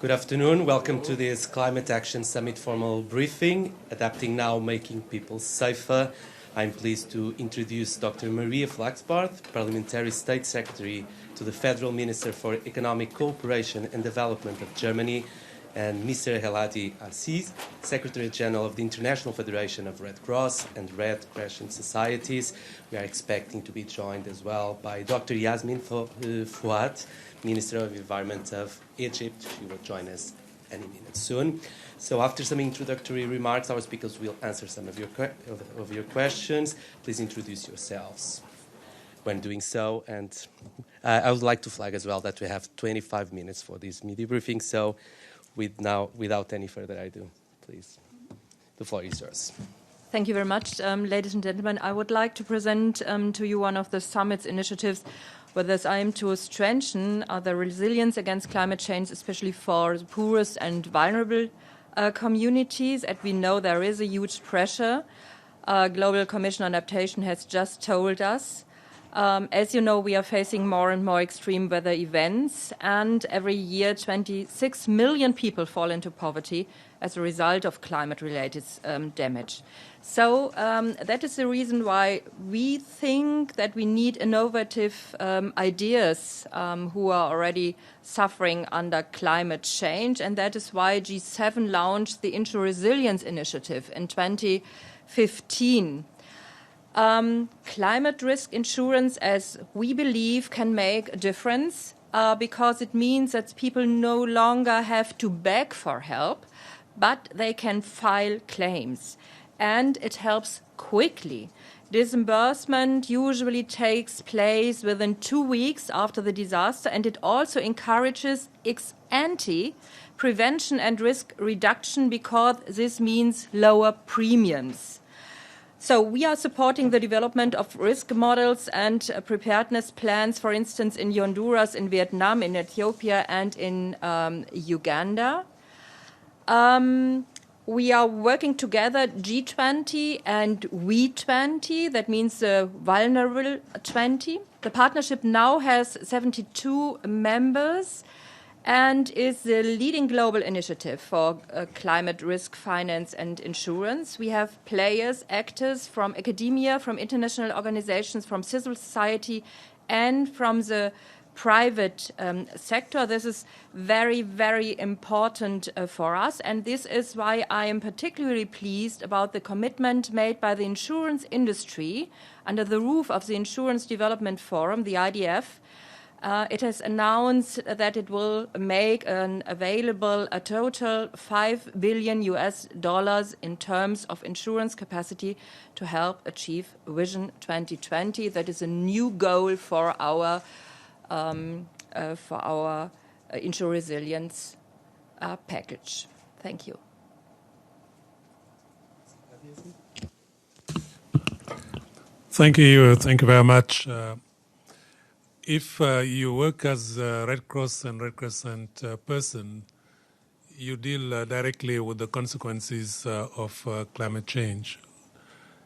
Good afternoon. Welcome to this Climate Action Summit formal briefing, Adapting Now, Making People Safer. I'm pleased to introduce Dr. Maria Flachsbarth, Parliamentary State Secretary to the Federal Minister for Economic Cooperation and Development of Germany, and Mr. Elhadj, Secretary General of the International Federation of Red Cross and Red Crescent Societies. We are expecting to be joined as well by Dr. Yasmine Fouad, Minister of Environment of Egypt. She will join us any minute soon. So after some introductory remarks, our speakers will answer some of your questions. Please introduce yourselves when doing so. And I would like to flag as well that we have 25 minutes for this media briefing. So without any further ado, please, the floor is yours. Thank you very much, ladies and gentlemen. I would like to present to you one of the summit's initiatives with this aim to strengthen the resilience against climate change, especially for the poorest and vulnerable communities. And we know there is a huge pressure. Global Commission on Adaptation has just told us. As you know, we are facing more and more extreme weather events, and every year 26 million people fall into poverty as a result of climate-related damage. So that is the reason why we think that we need innovative ideas who are already suffering under climate change, and that is why G7 launched the InsuResilience initiative in 2015. Climate risk insurance, as we believe, can make a difference because it means that people no longer have to beg for help, but they can file claims. And it helps quickly. Disbursement usually takes place within 2 weeks after the disaster, and it also encourages ex ante prevention and risk reduction because this means lower premiums. So we are supporting the development of risk models and preparedness plans, for instance, in Honduras, in Vietnam, in Ethiopia, and in Uganda. We are working together, G20 and We20, that means the vulnerable 20. The partnership now has 72 members and is the leading global initiative for climate risk finance and insurance. We have players, actors from academia, from international organizations, from civil society, and from the private sector. This is very, very important for us, and this is why I am particularly pleased about the commitment made by the insurance industry under the roof of the Insurance Development Forum, the IDF. It has announced that it will make available a total $5 billion in terms of insurance capacity to help achieve Vision 2020. That is a new goal for our InsuResilience package. Thank you. Thank you very much. If you work as a Red Cross and Red Crescent person, you deal directly with the consequences of climate change.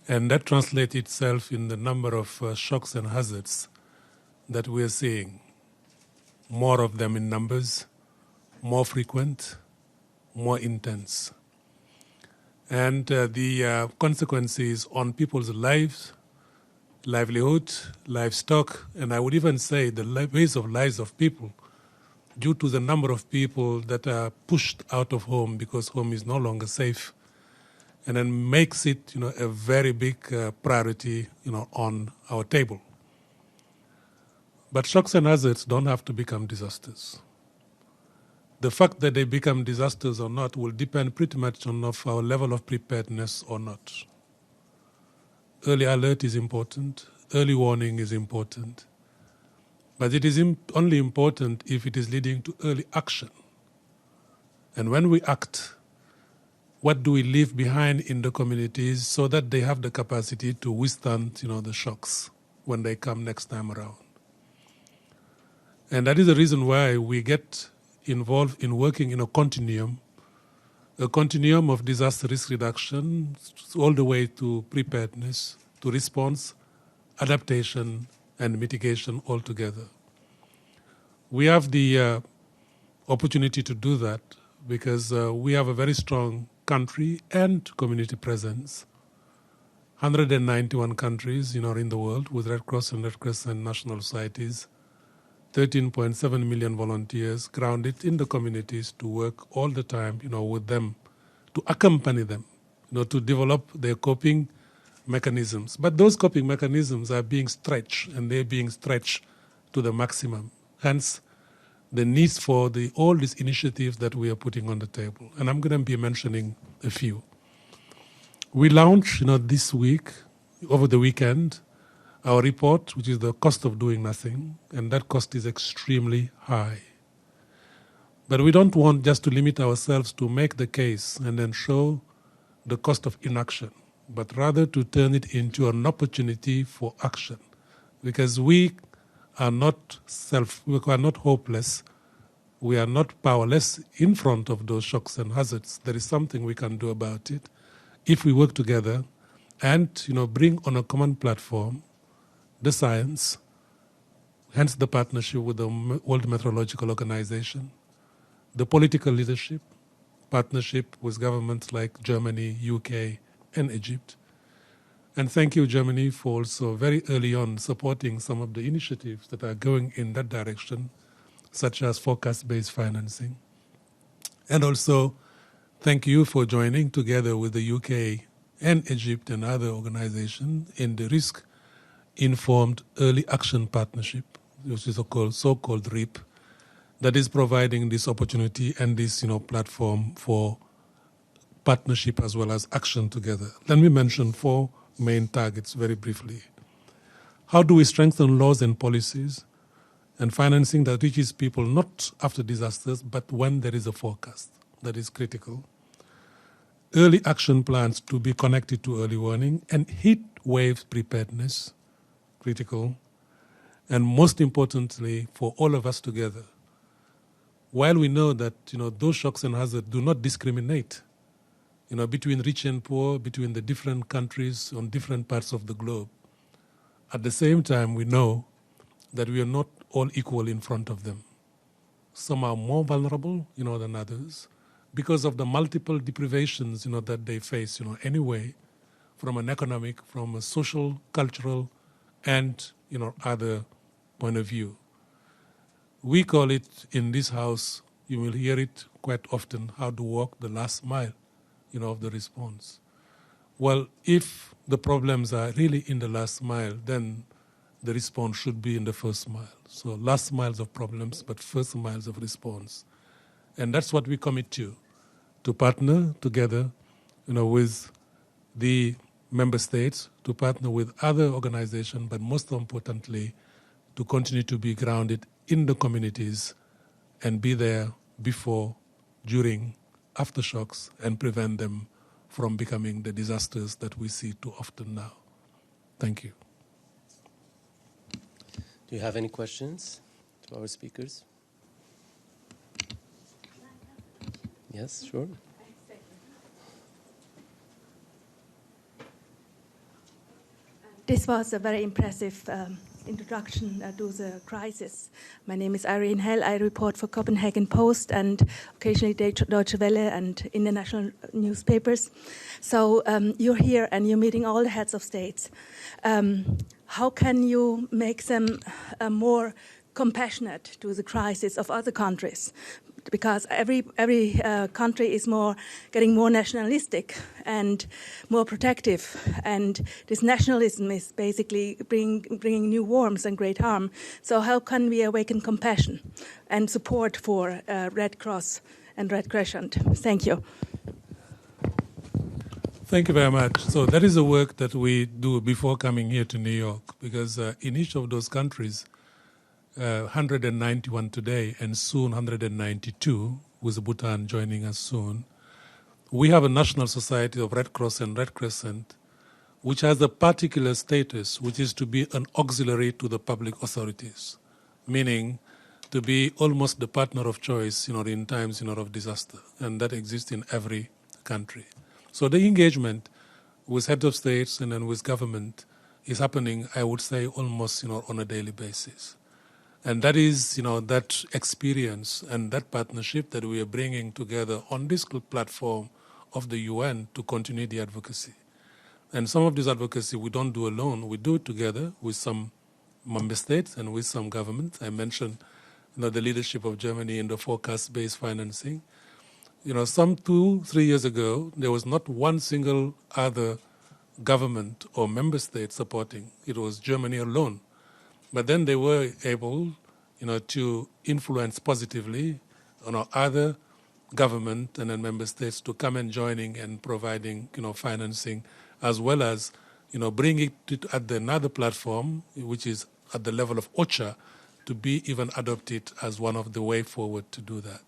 And that translates itself in the number of shocks and hazards that we are seeing. More of them in numbers, more frequent, more intense. And the consequences on people's lives, livelihood, livestock, and I would even say the ways of lives of people due to the number of people that are pushed out of home because home is no longer safe, and then makes it, a very big priority, on our table. But shocks and hazards don't have to become disasters. The fact that they become disasters or not will depend pretty much on our level of preparedness or not. Early alert is important, early warning is important, but it is only important if it is leading to early action. And when we act, what do we leave behind in the communities so that they have the capacity to withstand, the shocks when they come next time around? And that is the reason why we get involved in working in a continuum of disaster risk reduction all the way to preparedness, to response, adaptation, and mitigation altogether. We have the opportunity to do that because we have a very strong country and community presence. 191 countries, in the world with Red Cross and Red Crescent national societies, 13.7 million volunteers grounded in the communities to work all the time, with them, to accompany them, to develop their coping mechanisms. But those coping mechanisms are being stretched, and they're being stretched to the maximum. Hence, the needs for all these initiatives that we are putting on the table. And I'm going to be mentioning a few. We launched, this week, over the weekend, our report, which is the cost of doing nothing, and that cost is extremely high. But we don't want just to limit ourselves to make the case and then show the cost of inaction, but rather to turn it into an opportunity for action. Because we are not hopeless, we are not powerless in front of those shocks and hazards. There is something we can do about it if we work together and bring on a common platform the science, hence the partnership with the World Meteorological Organization, the political leadership, partnership with governments like Germany, UK, and Egypt. And thank you, Germany, for also very early on supporting some of the initiatives that are going in that direction, such as forecast-based financing. And also, thank you for joining together with the UK and Egypt and other organizations in the Risk-Informed Early Action Partnership, which is so-called RIP, that is providing this opportunity and this platform for partnership as well as action together. Let me mention 4 main targets very briefly. How do we strengthen laws and policies and financing that reaches people not after disasters, but when there is a forecast? That is critical. Early action plans to be connected to early warning and heat waves preparedness, critical. And most importantly, for all of us together, while we know that those shocks and hazards do not discriminate between rich and poor, between the different countries on different parts of the globe, at the same time we know that we are not all equal in front of them. Some are more vulnerable than others because of the multiple deprivations that they face anyway, from an economic, from a social, cultural, and other point of view. We call it in this house, you will hear it quite often, how to walk the last mile of the response. Well, if the problems are really in the last mile, then the response should be in the first mile. So last miles of problems, but first miles of response. And that's what we commit to partner together with the member states, to partner with other organizations, but most importantly, to continue to be grounded in the communities and be there before, during, aftershocks, and prevent them from becoming the disasters that we see too often now. Thank you. Do you have any questions to our speakers? Yes, sure. This was a very impressive introduction to the crisis. My name is Irene Hell. I report for Copenhagen Post and occasionally Deutsche Welle and international newspapers. So you're here and you're meeting all the heads of states. How can you make them more compassionate to the crisis of other countries? Because every country is getting more nationalistic and more protective, and this nationalism is basically bringing new warmth and great harm. So how can we awaken compassion and support for Red Cross and Red Crescent? Thank you. Thank you very much. So that is the work that we do before coming here to New York, because in each of those countries, 191 today and soon 192, with Bhutan joining us soon, we have a National Society of Red Cross and Red Crescent, which has a particular status, which is to be an auxiliary to the public authorities, meaning to be almost the partner of choice, in times, of disaster, and that exists in every country. So the engagement with heads of states and then with government is happening, I would say, almost, on a daily basis. And that is, that experience and that partnership that we are bringing together on this platform of the UN to continue the advocacy. And some of this advocacy we don't do alone. We do it together with some member states and with some governments. I mentioned, the leadership of Germany in the forecast-based financing. Some 2-3 years ago, there was not one single other government or member state supporting. It was Germany alone. But then they were able, to influence positively on other government and then member states to come and joining and providing, financing, as well as, bring it at another platform, which is at the level of OCHA, to be even adopted as one of the way forward to do that.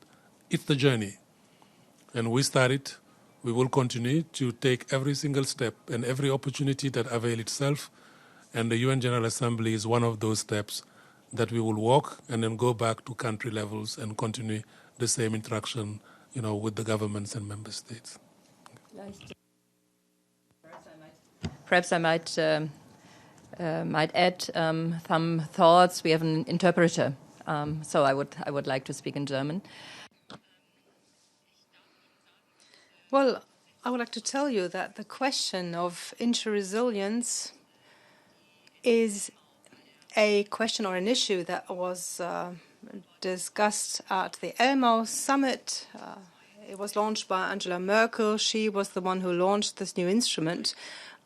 It's the journey. And we started, we will continue to take every single step and every opportunity that avail itself. And the UN General Assembly is one of those steps that we will walk and then go back to country levels and continue the same interaction, with the governments and member states. Perhaps I might add some thoughts. We have an interpreter, so I would like to speak in German. Well, I would like to tell you that the question of InsuResilience is a question or an issue that was discussed at the Elmau summit. It was launched by Angela Merkel. She was the one who launched this new instrument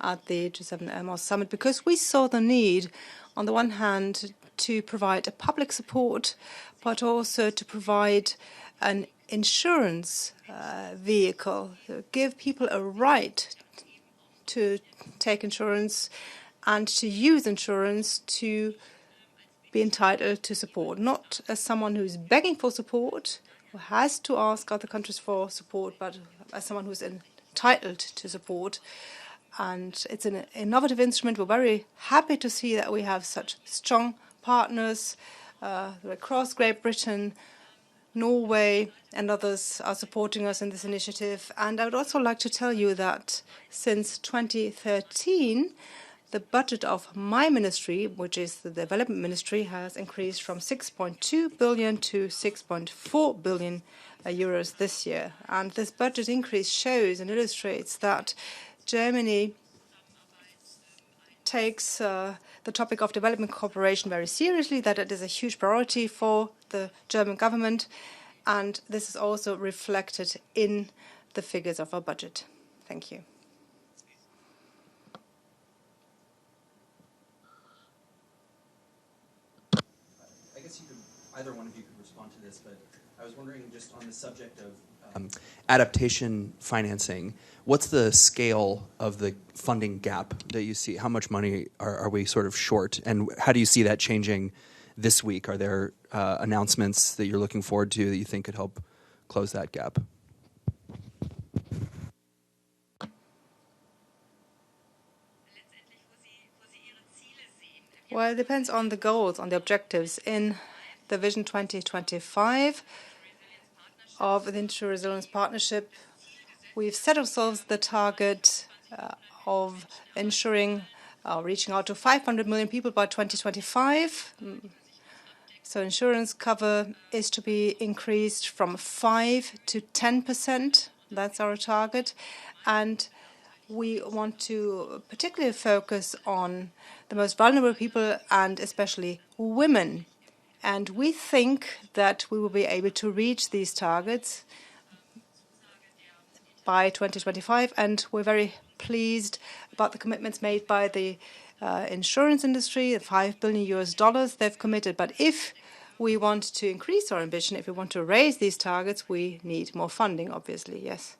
at the G7 Elmau summit because we saw the need, on the one hand, to provide a public support, but also to provide an insurance vehicle, give people a right to take insurance and to use insurance to be entitled to support, not as someone who's begging for support, who has to ask other countries for support, but as someone who's entitled to support. And it's an innovative instrument. We're very happy to see that we have such strong partners. The Red Cross, Great Britain, Norway, and others are supporting us in this initiative. And I would also like to tell you that since 2013, the budget of my ministry, which is the Development Ministry, has increased from 6.2 billion to 6.4 billion euros this year. And this budget increase shows and illustrates that Germany takes the topic of development cooperation very seriously, that it is a huge priority for the German government, and this is also reflected in the figures of our budget. Thank you. I guess either one of you could respond to this, but I was wondering just on the subject of adaptation financing, what's the scale of the funding gap that you see? How much money are we sort of short? And how do you see that changing this week? Are there announcements that you're looking forward to that you think could help close that gap? Well, it depends on the goals, on the objectives. In the Vision 2025 of the InsuResilience Partnership, we've set ourselves the target of ensuring reaching out to 500 million people by 2025. So insurance cover is to be increased from 5 to 10%. That's our target. And we want to particularly focus on the most vulnerable people and especially women. And we think that we will be able to reach these targets by 2025. And we're very pleased about the commitments made by the insurance industry, the $5 billion they've committed. But if we want to increase our ambition, if we want to raise these targets, we need more funding, obviously, yes.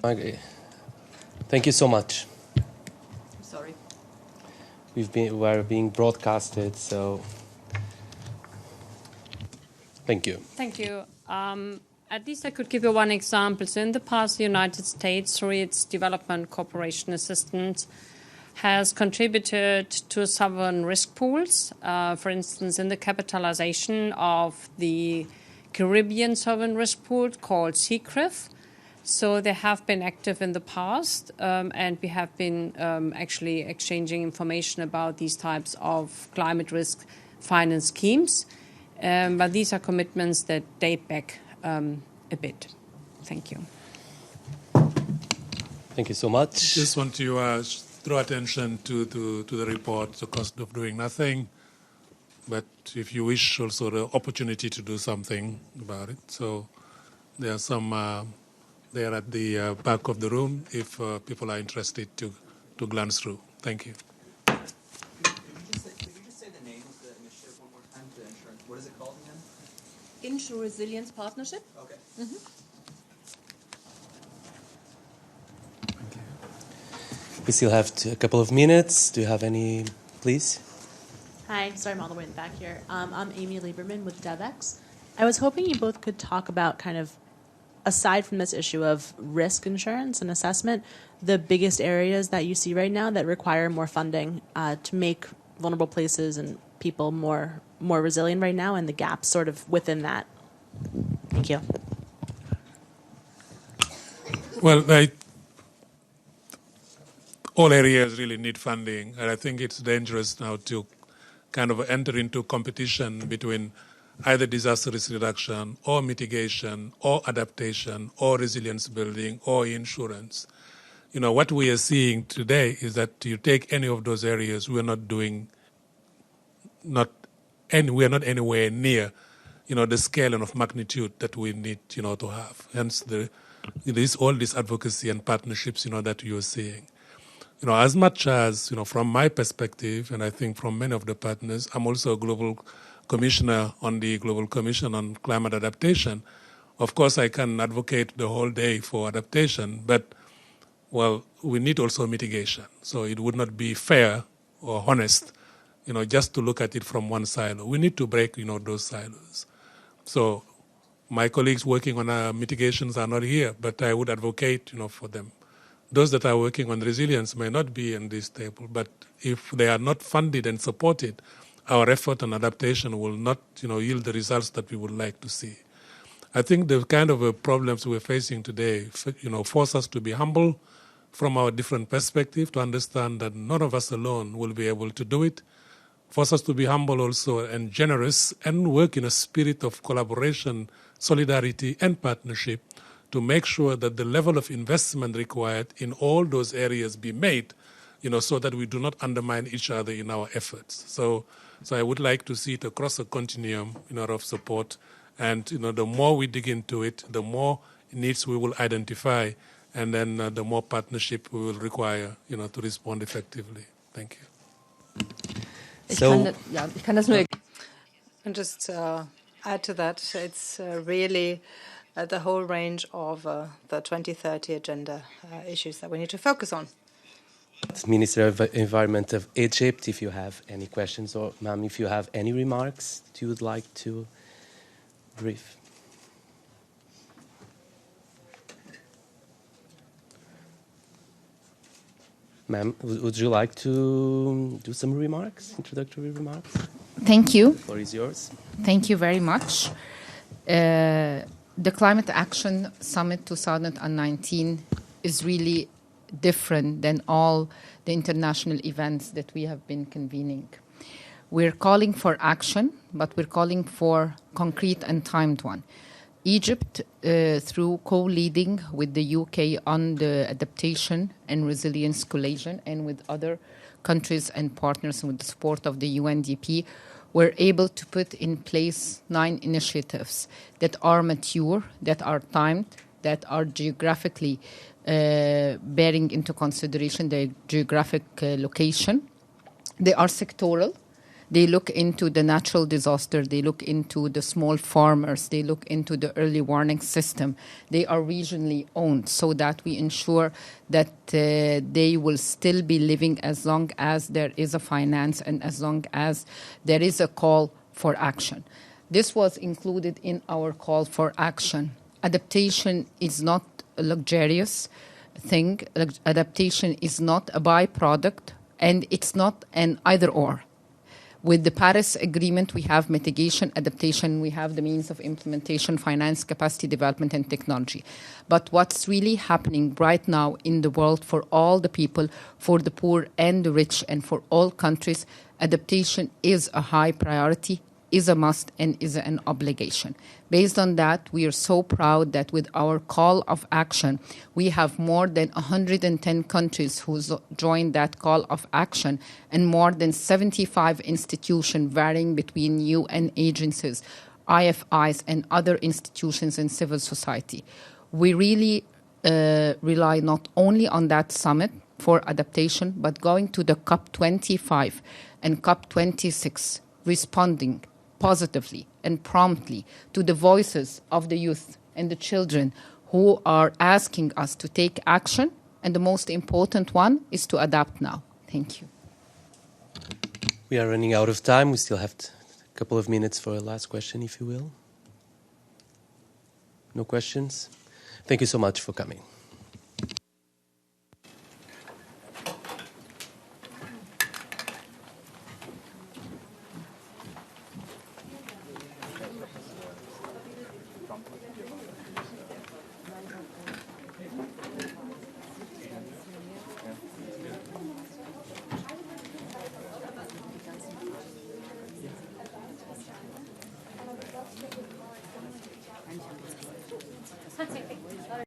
Okay. Thank you so much. I'm sorry. We're being broadcasted, so thank you. Thank you. At least I could give you one example. So in the past, the United States, through its development cooperation assistance, has contributed to sovereign risk pools, for instance, in the capitalization of the Caribbean sovereign risk pool called CCRIF. So they have been active in the past, and we have been actually exchanging information about these types of climate risk finance schemes. But these are commitments that date back a bit. Thank you. Thank you so much. Just want to draw attention to the report, the cost of doing nothing, but if you wish, also the opportunity to do something about it. So there are some there at the back of the room if people are interested to glance through. Thank you. Could you just say the name of the initiative one more time? The insurance. What is it called again? InsuResilience Partnership. Okay. We still have a couple of minutes. Do you have any, please? Hi, sorry, I'm all the way in the back here. I'm Amy Lieberman with DevX. I was hoping you both could talk about kind of, aside from this issue of risk insurance and assessment, the biggest areas that you see right now that require more funding to make vulnerable places and people more resilient right now, and the gaps sort of within that. Thank you. Well, all areas really need funding, and I think it's dangerous now to kind of enter into competition between either disaster risk reduction or mitigation or adaptation or resilience building or insurance. You know, what we are seeing today is that you take any of those areas, we are not anywhere near, the scale and of magnitude that we need, to have. Hence, all this advocacy and partnerships, that you are seeing. As much as, from my perspective, and I think from many of the partners, I'm also a global commissioner on the Global Commission on Climate Adaptation. Of course, I can advocate the whole day for adaptation, but, well, we need also mitigation. So it would not be fair or honest, just to look at it from one silo. We need to break, those silos. So my colleagues working on mitigations are not here, but I would advocate, for them. Those that are working on resilience may not be in this table, but if they are not funded and supported, our effort on adaptation will not, yield the results that we would like to see. I think the kind of problems we're facing today, force us to be humble from our different perspectives, to understand that none of us alone will be able to do it. Force us to be humble also and generous and work in a spirit of collaboration, solidarity, and partnership to make sure that the level of investment required in all those areas be made, so that we do not undermine each other in our efforts. So I would like to see it across a continuum, of support. And, the more we dig into it, the more needs we will identify, and then the more partnership we will require, to respond effectively. Thank you. Ich kann das nur. And just add to that, it's really the whole range of the 2030 agenda issues that we need to focus on. Minister of Environment of Egypt, if you have any questions, or ma'am, if you have any remarks that you would like to brief. Ma'am, would you like to do some remarks, introductory remarks? Thank you. The floor is yours. Thank you very much. The Climate Action Summit 2019 is really different than all the international events that we have been convening. We're calling for action, but we're calling for concrete and timed one. Egypt, through co-leading with the UK on the Adaptation and Resilience Coalition and with other countries and partners with the support of the UNDP, were able to put in place 9 initiatives that are mature, that are timed, that are geographically bearing into consideration their geographic location. They are sectoral. They look into the natural disaster. They look into the small farmers. They look into the early warning system. They are regionally owned so that we ensure that they will still be living as long as there is a finance and as long as there is a call for action. This was included in our call for action. Adaptation is not a luxurious thing. Adaptation is not a byproduct, and it's not an either-or. With the Paris Agreement, we have mitigation, adaptation, we have the means of implementation, finance, capacity development, and technology. But what's really happening right now in the world for all the people, for the poor and the rich, and for all countries, adaptation is a high priority, is a must, and is an obligation. Based on that, we are so proud that with our call of action, we have more than 110 countries who joined that call of action and more than 75 institutions varying between UN agencies, IFIs, and other institutions in civil society. We really rely not only on that summit for adaptation, but going to the COP25 and COP26, responding positively and promptly to the voices of the youth and the children who are asking us to take action. And the most important one is to adapt now. Thank you. We are running out of time. We still have a couple of minutes for a last question, if you will. No questions? Thank you so much for coming.